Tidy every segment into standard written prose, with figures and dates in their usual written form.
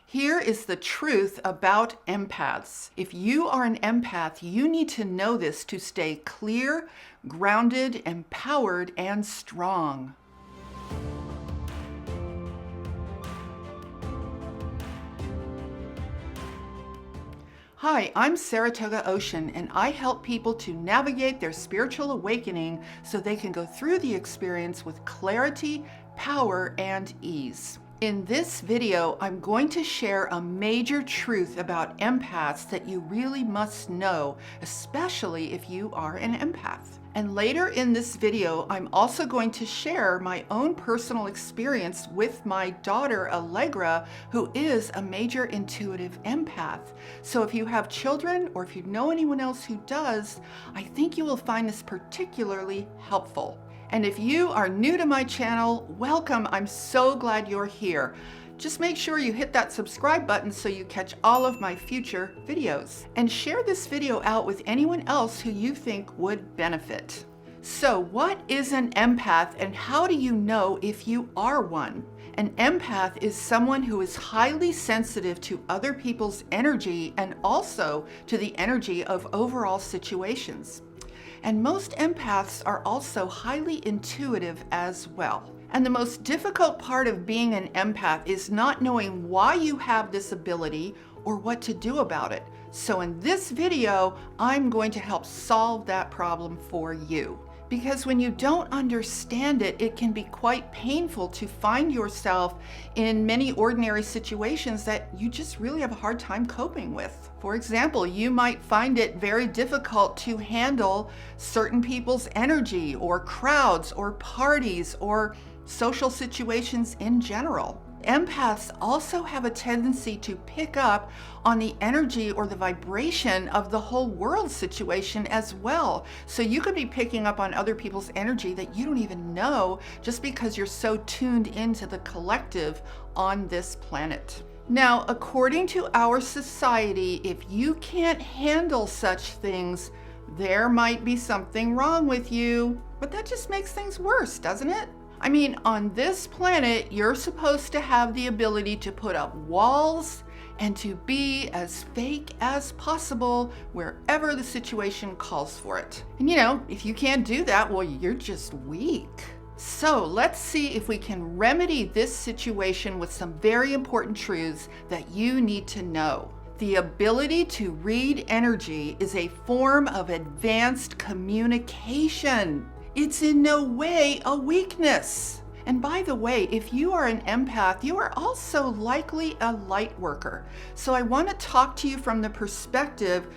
Here is the truth about empaths. If you are an empath, you need to know this to stay clear, grounded, empowered, and strong. Hi, I'm Saratoga Ocean, and I help people to navigate their spiritual awakening so they can go through the experience with clarity, power, and ease. In this video, I'm going to share a major truth about empaths that you really must know, especially if you are an empath. And later in this video, I'm also going to share my own personal experience with my daughter, Allegra, who is a major intuitive empath. So if you have children or if you know anyone else who does, I think you will find this particularly helpful. And if you are new to my channel, welcome. I'm so glad you're here. Just make sure you hit that subscribe button so you catch all of my future videos. And share this video out with anyone else who you think would benefit. So what is an empath and how do you know if you are one? An empath is someone who is highly sensitive to other people's energy and also to the energy of overall situations. And most empaths are also highly intuitive as well. And the most difficult part of being an empath is not knowing why you have this ability or what to do about it. So in this video, I'm going to help solve that problem for you. Because when you don't understand it, it can be quite painful to find yourself in many ordinary situations that you just really have a hard time coping with. For example, you might find it very difficult to handle certain people's energy or crowds or parties or social situations in general. Empaths also have a tendency to pick up on the energy or the vibration of the whole world situation as well. So you could be picking up on other people's energy that you don't even know just because you're so tuned into the collective on this planet. Now, according to our society, if you can't handle such things, there might be something wrong with you. But that just makes things worse, doesn't it? I mean, on this planet, you're supposed to have the ability to put up walls and to be as fake as possible wherever the situation calls for it. And you know, if you can't do that, well, you're just weak. So let's see if we can remedy this situation with some very important truths that you need to know. The ability to read energy is a form of advanced communication. It's in no way a weakness. And by the way, if you are an empath, you are also likely a light worker. So I want to talk to you from the perspective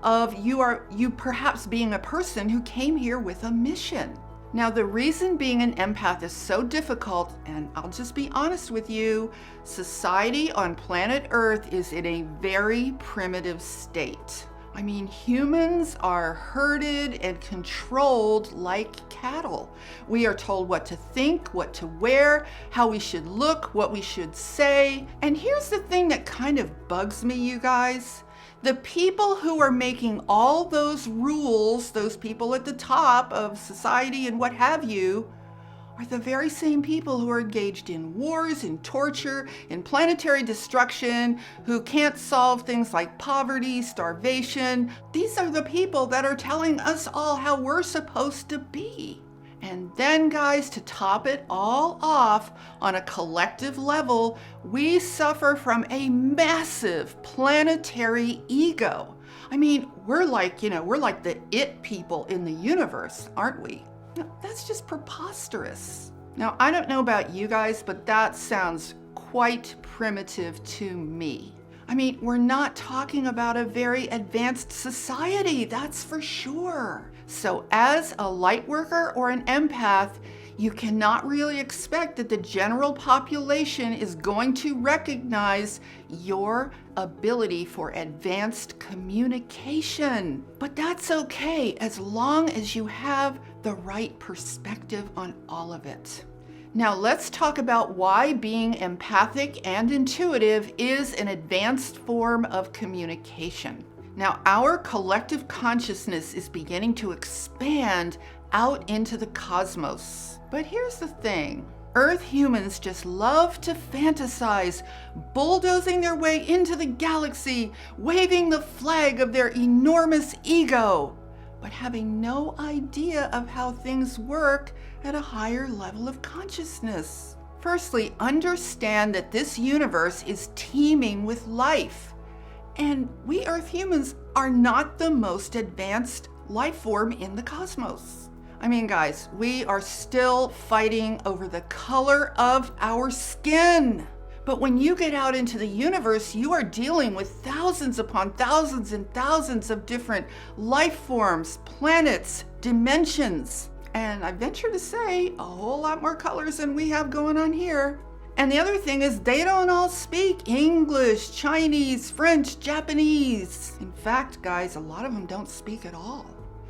of you perhaps being a person who came here with a mission. Now, the reason being an empath is so difficult, and I'll just be honest with you, society on planet Earth is in a very primitive state. I mean, humans are herded and controlled like cattle. We are told what to think, what to wear, how we should look, what we should say. And here's the thing that kind of bugs me, you guys. The people who are making all those rules, those people at the top of society and what have you, are the very same people who are engaged in wars, in torture, in planetary destruction, who can't solve things like poverty, starvation. These are the people that are telling us all how we're supposed to be. And then, guys, to top it all off, on a collective level, we suffer from a massive planetary ego. I mean, we're like the it people in the universe, aren't we? No, that's just preposterous. Now, I don't know about you guys, but that sounds quite primitive to me. I mean, we're not talking about a very advanced society, that's for sure. So as a light worker or an empath, you cannot really expect that the general population is going to recognize your ability for advanced communication. But that's okay as long as you have the right perspective on all of it. Now let's talk about why being empathic and intuitive is an advanced form of communication. Now, our collective consciousness is beginning to expand out into the cosmos. But here's the thing. Earth humans just love to fantasize, bulldozing their way into the galaxy, waving the flag of their enormous ego, but having no idea of how things work at a higher level of consciousness. Firstly, understand that this universe is teeming with life, and we Earth humans are not the most advanced life form in the cosmos. I mean, guys, we are still fighting over the color of our skin. But when you get out into the universe, you are dealing with thousands upon thousands and thousands of different life forms, planets, dimensions. And I venture to say a whole lot more colors than we have going on here. And the other thing is they don't all speak English, Chinese, French, Japanese. In fact, guys, a lot of them don't speak at all.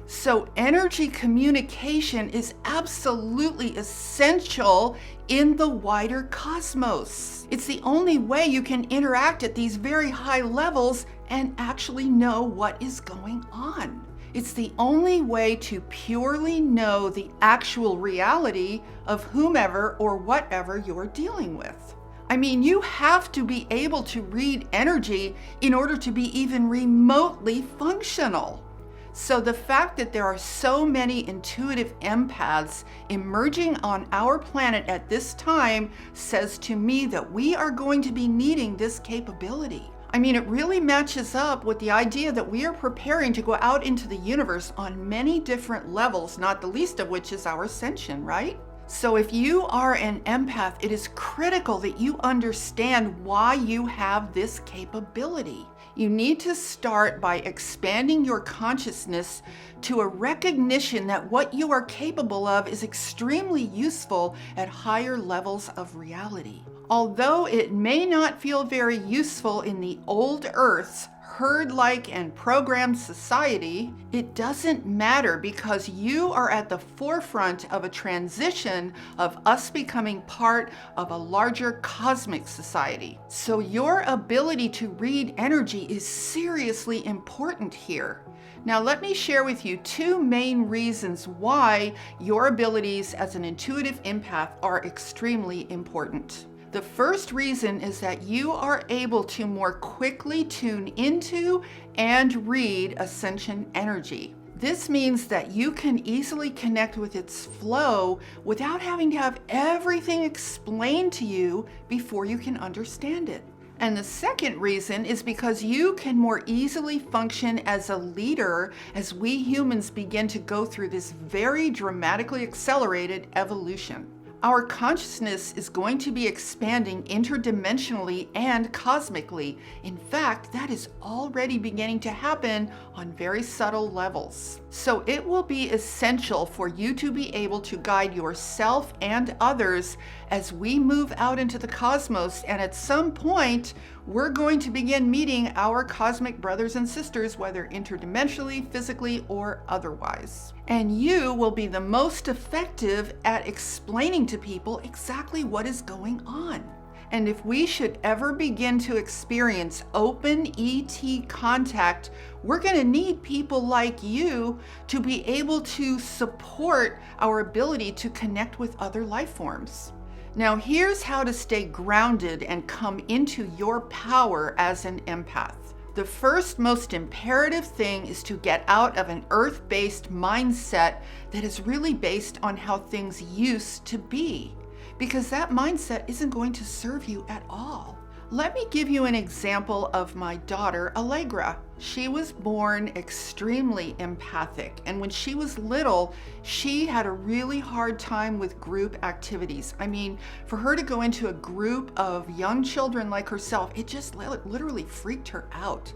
So energy communication is absolutely essential in the wider cosmos. It's the only way you can interact at these very high levels and actually know what is going on. It's the only way to purely know the actual reality of whomever or whatever you're dealing with. I mean, you have to be able to read energy in order to be even remotely functional. So the fact that there are so many intuitive empaths emerging on our planet at this time says to me that we are going to be needing this capability. I mean, it really matches up with the idea that we are preparing to go out into the universe on many different levels, not the least of which is our ascension, right? So if you are an empath, it is critical that you understand why you have this capability. You need to start by expanding your consciousness to a recognition that what you are capable of is extremely useful at higher levels of reality. Although it may not feel very useful in the old Earth's herd-like and programmed society, it doesn't matter because you are at the forefront of a transition of us becoming part of a larger cosmic society. So your ability to read energy is seriously important here. Now let me share with you two main reasons why your abilities as an intuitive empath are extremely important. The first reason is that you are able to more quickly tune into and read ascension energy. This means that you can easily connect with its flow without having to have everything explained to you before you can understand it. And the second reason is because you can more easily function as a leader as we humans begin to go through this very dramatically accelerated evolution. Our consciousness is going to be expanding interdimensionally and cosmically. In fact, that is already beginning to happen on very subtle levels. So it will be essential for you to be able to guide yourself and others as we move out into the cosmos, and at some point, we're going to begin meeting our cosmic brothers and sisters, whether interdimensionally, physically, or otherwise. And you will be the most effective at explaining to people exactly what is going on. And if we should ever begin to experience open ET contact, we're going to need people like you to be able to support our ability to connect with other life forms. Now, here's how to stay grounded and come into your power as an empath. The first most imperative thing is to get out of an earth-based mindset that is really based on how things used to be, because that mindset isn't going to serve you at all. Let me give you an example of my daughter, Allegra. She was born extremely empathic, and when she was little, she had a really hard time with group activities. I mean, for her to go into a group of young children like herself, it just literally freaked her out.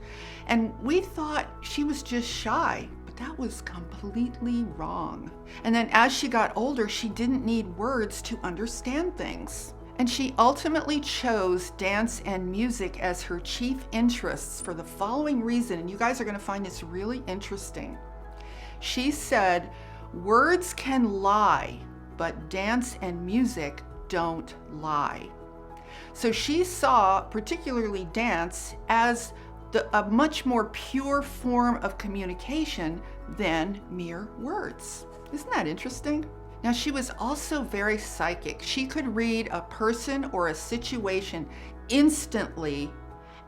And we thought she was just shy, but that was completely wrong. And then as she got older, she didn't need words to understand things. And she ultimately chose dance and music as her chief interests for the following reason, and you guys are going to find this really interesting. She said, "Words can lie, but dance and music don't lie." So she saw particularly dance as a much more pure form of communication than mere words. Isn't that interesting? Now, she was also very psychic. She could read a person or a situation instantly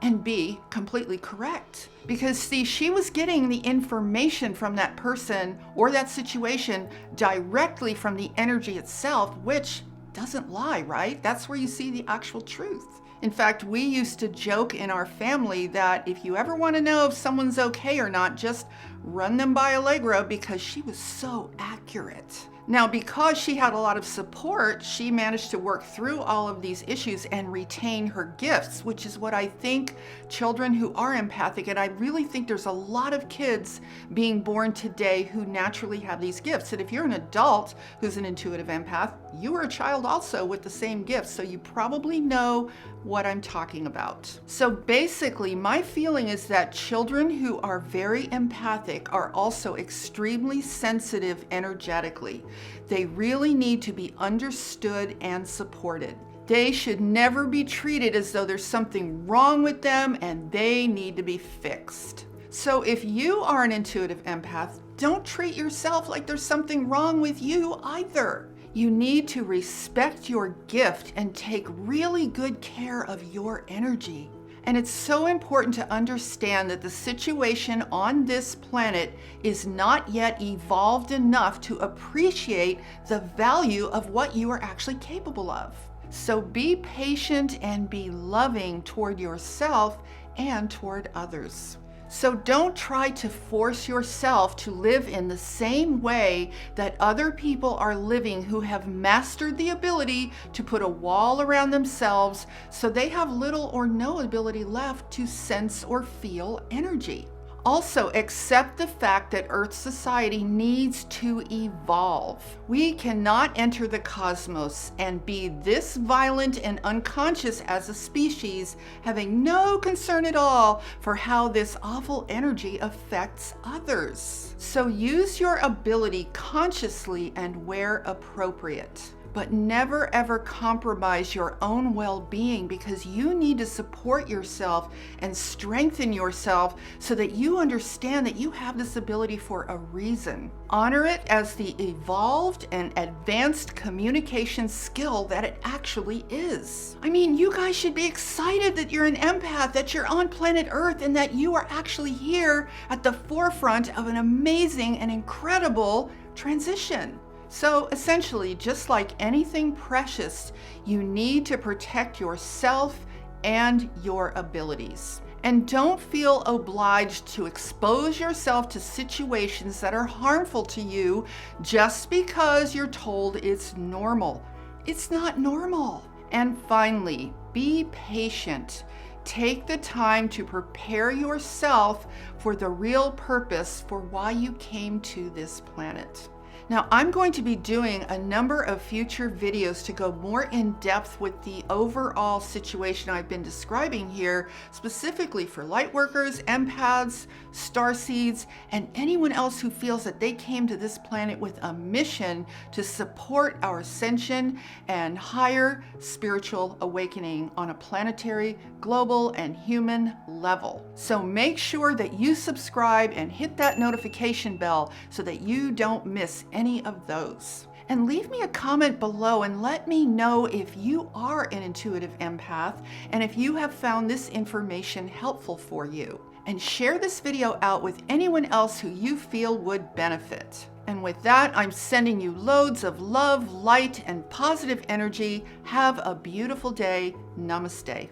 and be completely correct. Because see, she was getting the information from that person or that situation directly from the energy itself, which doesn't lie, right? That's where you see the actual truth. In fact, we used to joke in our family that if you ever want to know if someone's okay or not, just run them by Allegra because she was so accurate. Now, because she had a lot of support, she managed to work through all of these issues and retain her gifts, which is what I think children who are empathic, and I really think there's a lot of kids being born today who naturally have these gifts. And if you're an adult who's an intuitive empath, you were a child also with the same gifts, so you probably know what I'm talking about. So basically, my feeling is that children who are very empathic are also extremely sensitive energetically. They really need to be understood and supported. They should never be treated as though there's something wrong with them and they need to be fixed. So if you are an intuitive empath, don't treat yourself like there's something wrong with you either. You need to respect your gift and take really good care of your energy. And it's so important to understand that the situation on this planet is not yet evolved enough to appreciate the value of what you are actually capable of. So be patient and be loving toward yourself and toward others. So don't try to force yourself to live in the same way that other people are living who have mastered the ability to put a wall around themselves so they have little or no ability left to sense or feel energy. Also, accept the fact that Earth society needs to evolve. We cannot enter the cosmos and be this violent and unconscious as a species, having no concern at all for how this awful energy affects others. So use your ability consciously and where appropriate. But never ever compromise your own well-being, because you need to support yourself and strengthen yourself so that you understand that you have this ability for a reason. Honor it as the evolved and advanced communication skill that it actually is. I mean, you guys should be excited that you're an empath, that you're on planet Earth, and that you are actually here at the forefront of an amazing and incredible transition. So essentially, just like anything precious, you need to protect yourself and your abilities. And don't feel obliged to expose yourself to situations that are harmful to you just because you're told it's normal. It's not normal. And finally, be patient. Take the time to prepare yourself for the real purpose for why you came to this planet. Now, I'm going to be doing a number of future videos to go more in depth with the overall situation I've been describing here, specifically for lightworkers, empaths, starseeds, and anyone else who feels that they came to this planet with a mission to support our ascension and higher spiritual awakening on a planetary, global, and human level. So make sure that you subscribe and hit that notification bell so that you don't miss any of those. And leave me a comment below and let me know if you are an intuitive empath and if you have found this information helpful for you. And share this video out with anyone else who you feel would benefit. And with that, I'm sending you loads of love, light, and positive energy. Have a beautiful day. Namaste.